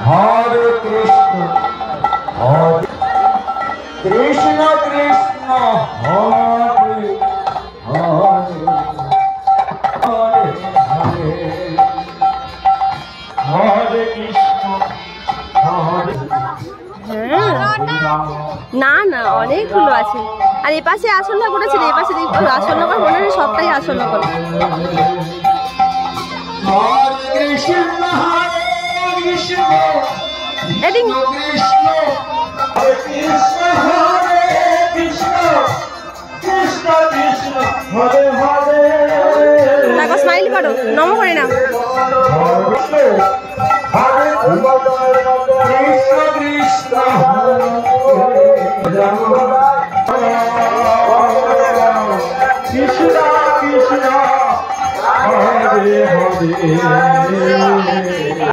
হরে কৃষ্ণ হরে কৃষ্ণ কৃষ্ণ হরে হরে হরে হরে হরে কৃষ্ণ হরে। না না অনেকগুলো আছে। আর এ পাশে আসন ঠাকুর আছে, এ পাশে আসন ঠাকুর মনে হয় সবটাই আসন ঠাকুর। দেখো স্মাইল করো, নম করে নাও। কৃষ্ণ কৃষ্ণ হরে হরে